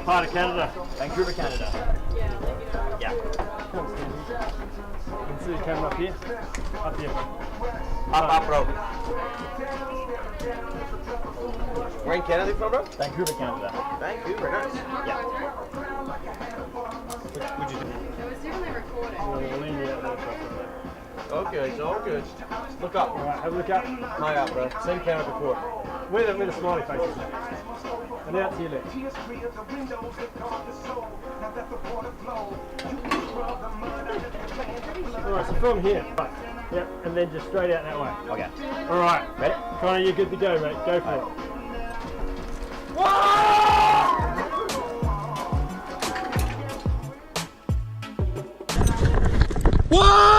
What part of Canada? Vancouver, Canada. Yeah. You can see the camera up here. Up here. Up, bro. Where in Canada you from, bro? Vancouver, Canada. Vancouver, nice. Yeah. Would you do? It was definitely recorded. We'll lean you out there. All good, all good. Look up. Alright, have a look up. High up, bro. Same camera before. Where the smiley face is. And out to your left. Alright, so from here. Right. Yep, and then just straight out that way. Okay. Alright. Ready? Connor, you're good to go, mate. Go for it. What?